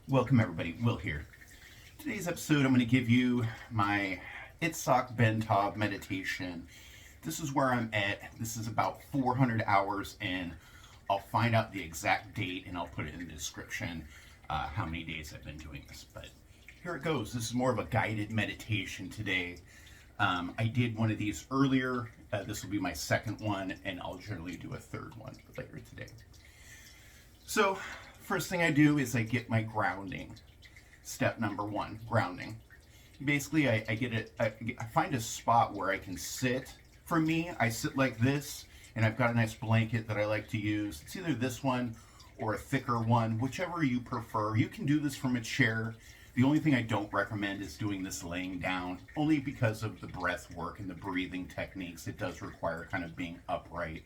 Welcome everybody, Will here. Today's episode I'm going to give you my Itzhak Bentov Meditation. This is where I'm at. This is about 400 hours in. I'll find out the exact date and I'll put it in the description how many days I've been doing this. But here it goes. This is more of a guided meditation today. I did one of these earlier. This will be my second one, and I'll generally do a third one later today. So, first thing I do is I get my grounding. Step number one, grounding. Basically, I find a spot where I can sit. For me, I sit like this, and I've got a nice blanket that I like to use. It's either this one or a thicker one, whichever you prefer. You can do this from a chair. The only thing I don't recommend is doing this laying down, only because of the breath work and the breathing techniques. It does require kind of being upright.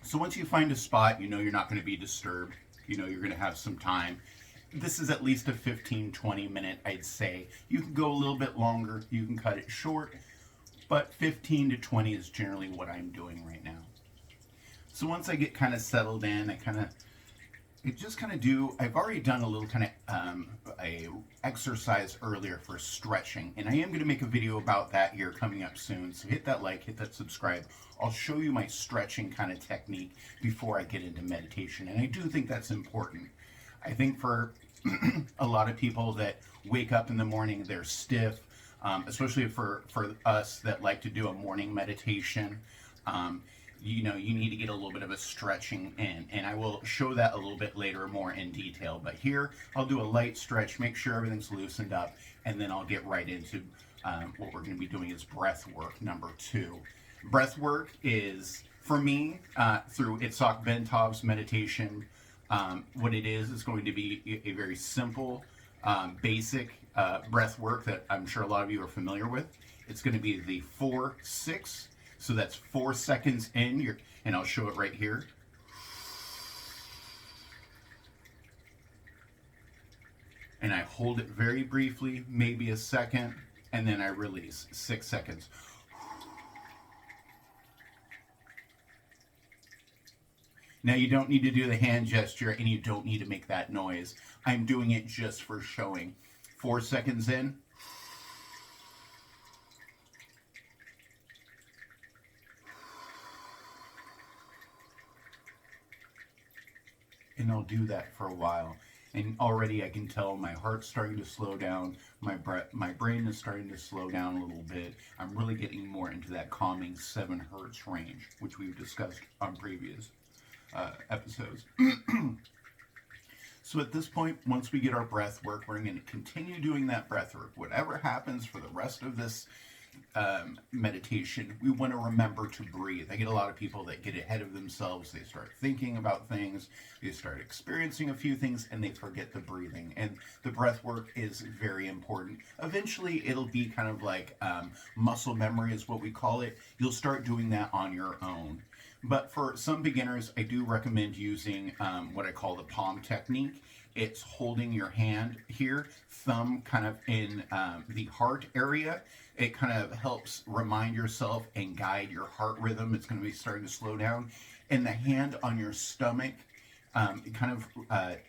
So once you find a spot, you know you're not going to be disturbed. You know you're going to have some time. This is at least a 15-20 minute, I'd say. You can go a little bit longer. You can cut it short. But 15 to 20 is generally what I'm doing right now. So once I get kind of settled in, I've already done a little kind of a exercise earlier for stretching, and I am going to make a video about that here coming up soon. So hit that like, hit that subscribe. I'll show you my stretching kind of technique before I get into meditation, and I do think that's important. I think for a lot of people that wake up in the morning, they're stiff, especially for us that like to do a morning meditation. You need to get a little bit of a stretching in, and I will show that a little bit later more in detail. But here I'll do a light stretch, make sure everything's loosened up, and then I'll get right into what we're going to be doing is breath work number 2. Breath work is, for me, through Itzhak Bentov's meditation, what it is going to be a very simple, basic breath work that I'm sure a lot of you are familiar with. It's going to be the 4-6. So that's 4 seconds in, and I'll show it right here. And I hold it very briefly, maybe a second, and then I release. 6 seconds. Now you don't need to do the hand gesture, and you don't need to make that noise. I'm doing it just for showing. 4 seconds in. And I'll do that for a while, and already I can tell my heart's starting to slow down, my brain is starting to slow down a little bit. I'm really getting more into that calming 7 hertz range, which we've discussed on previous episodes. So at this point, once we get our breath work, we're going to continue doing that breath work. Whatever happens for the rest of this meditation, we want to remember to breathe. I get a lot of people that get ahead of themselves. They start thinking about things, they start experiencing a few things, and they forget the breathing. And the breath work is very important. Eventually, it'll be kind of like muscle memory is what we call it. You'll start doing that on your own. But for some beginners, I do recommend using what I call the palm technique. It's holding your hand here, thumb kind of in the heart area. It kind of helps remind yourself and guide your heart rhythm. It's going to be starting to slow down. And the hand on your stomach, it kind of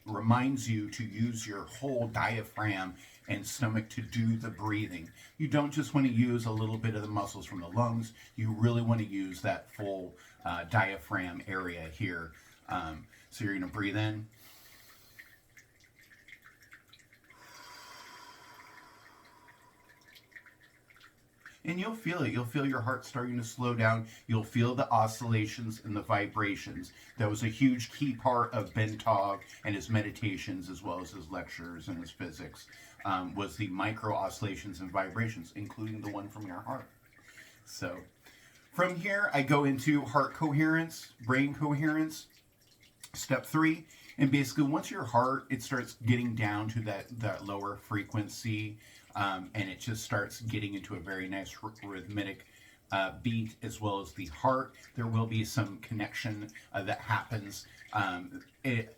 reminds you to use your whole diaphragm and stomach to do the breathing. You don't just want to use a little bit of the muscles from the lungs. You really want to use that full diaphragm area here. So you're going to breathe in. And you'll feel it. You'll feel your heart starting to slow down. You'll feel the oscillations and the vibrations. That was a huge key part of Bentov and his meditations, as well as his lectures and his physics, was the micro oscillations and vibrations, including the one from your heart. So from here, I go into heart coherence, brain coherence, step 3. And basically, once your heart, it starts getting down to that lower frequency, and it just starts getting into a very nice rhythmic beat as well as the heart. There will be some connection that happens. There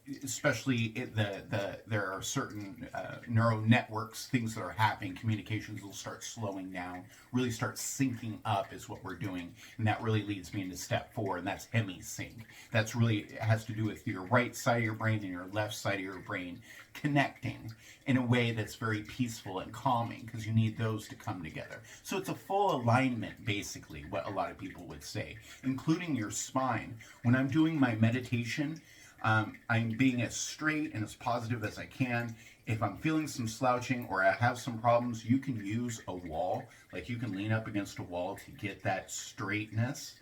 are certain neural networks, things that are happening. Communications will start slowing down, really start syncing up is what we're doing, and that really leads me into step 4, and that's hemi-sync. That's really, it has to do with your right side of your brain and your left side of your brain connecting in a way that's very peaceful and calming, because you need those to come together. So it's a full alignment, basically, what a lot of people would say, including your spine. When I'm doing my meditation, I'm being as straight and as positive as I can. If I'm feeling some slouching or I have some problems, you can use a wall. Like, you can lean up against a wall to get that straightness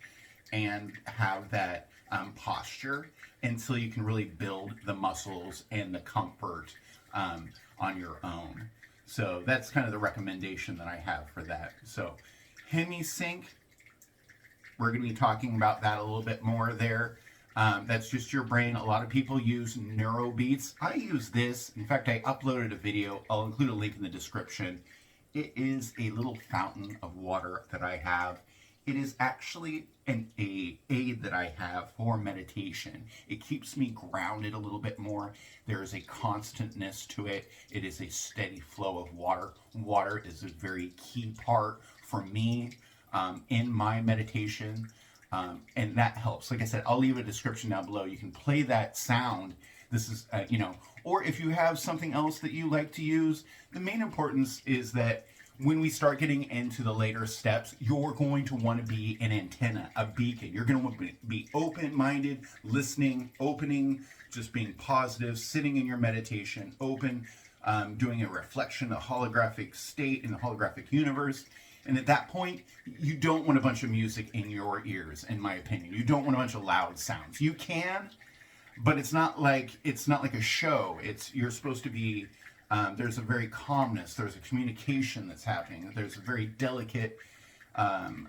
and have that posture until you can really build the muscles and the comfort on your own. So that's kind of the recommendation that I have for that. So hemi-sync, we're going to be talking about that a little bit more there. That's just your brain. A lot of people use neurobeats. I use this. In fact, I uploaded a video. I'll include a link in the description. It is a little fountain of water that I have. It is actually an aid that I have for meditation. It keeps me grounded a little bit more. There is a constantness to it. It is a steady flow of water. Water is a very key part for me in my meditation. And that helps. Like I said, I'll leave a description down below. You can play that sound. This is, or if you have something else that you like to use, the main importance is that when we start getting into the later steps, you're going to want to be an antenna, a beacon. You're going to want to be open-minded, listening, opening, just being positive, sitting in your meditation, open, doing a reflection, a holographic state in the holographic universe. And at that point, you don't want a bunch of music in your ears, in my opinion. You don't want a bunch of loud sounds. You can, but it's not like a show. You're supposed to be, there's a very calmness, there's a communication that's happening, there's a very delicate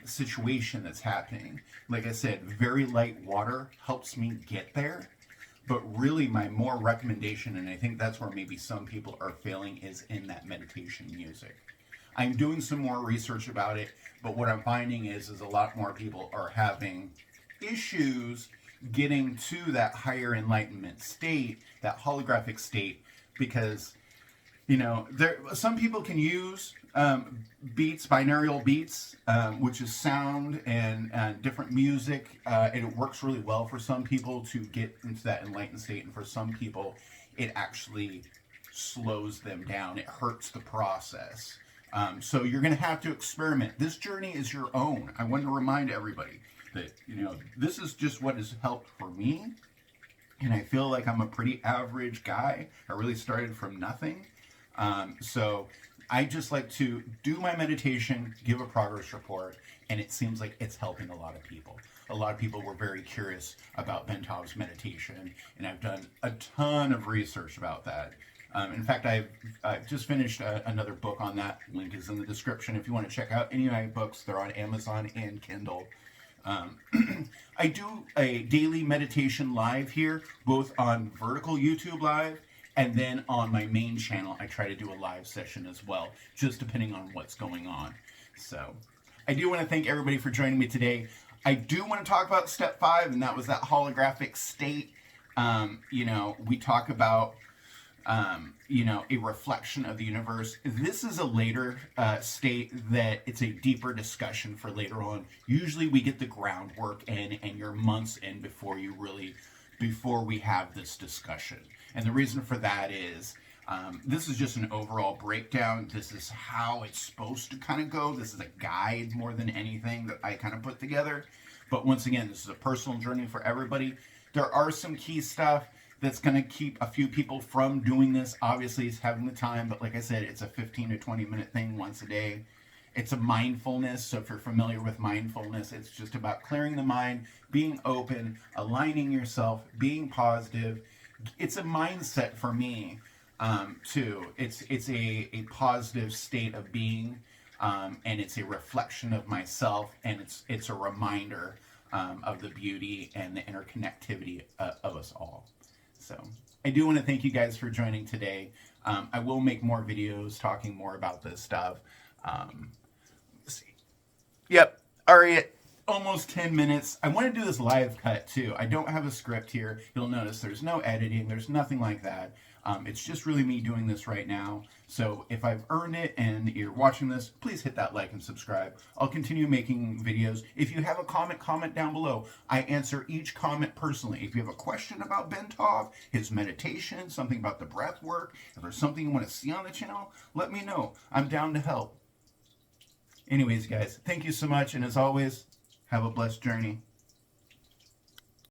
situation that's happening. Like I said, very light water helps me get there. But really, my more recommendation, and I think that's where maybe some people are failing, is in that meditation music. I'm doing some more research about it, but what I'm finding is a lot more people are having issues getting to that higher enlightenment state, that holographic state, because, some people can use beats, binaural beats, which is sound and different music, and it works really well for some people to get into that enlightened state, and for some people, it actually slows them down. It hurts the process. So you're going to have to experiment. This journey is your own. I want to remind everybody that, this is just what has helped for me. And I feel like I'm a pretty average guy. I really started from nothing. So I just like to do my meditation, give a progress report, and it seems like it's helping a lot of people. A lot of people were very curious about Bentov's meditation, and I've done a ton of research about that. In fact, I've just finished another book on that. Link is in the description. If you want to check out any of my books, they're on Amazon and Kindle. I do a daily meditation live here, both on vertical YouTube live, and then on my main channel, I try to do a live session as well, just depending on what's going on. So I do want to thank everybody for joining me today. I do want to talk about step 5, and that was that holographic state. We talk about a reflection of the universe. This is a later state that it's a deeper discussion for later on. Usually we get the groundwork in, and you're months in before we have this discussion. And the reason for that is this is just an overall breakdown. This is how it's supposed to kind of go. This is a guide more than anything that I kind of put together. But once again, this is a personal journey for everybody. There are some key stuff that's going to keep a few people from doing this. Obviously, it's having the time, but like I said, it's a 15 to 20 minute thing once a day. It's a mindfulness, so if you're familiar with mindfulness, it's just about clearing the mind, being open, aligning yourself, being positive. It's a mindset for me, too. It's a positive state of being, and it's a reflection of myself, and it's a reminder of the beauty and the interconnectivity of us all. So I do want to thank you guys for joining today. I will make more videos talking more about this stuff. Let's see. Yep. All right, almost 10 minutes. I want to do this live cut too. I don't have a script here. You'll notice there's no editing, there's nothing like that. It's just really me doing this right now. So if I've earned it and you're watching this, please hit that like and subscribe. I'll continue making videos. If you have a comment down below. I answer each comment personally. If you have a question about Bentov, his meditation, something about the breath work, if there's something you want to see on the channel, let me know. I'm down to help. Anyways, guys, thank you so much. And as always, have a blessed journey.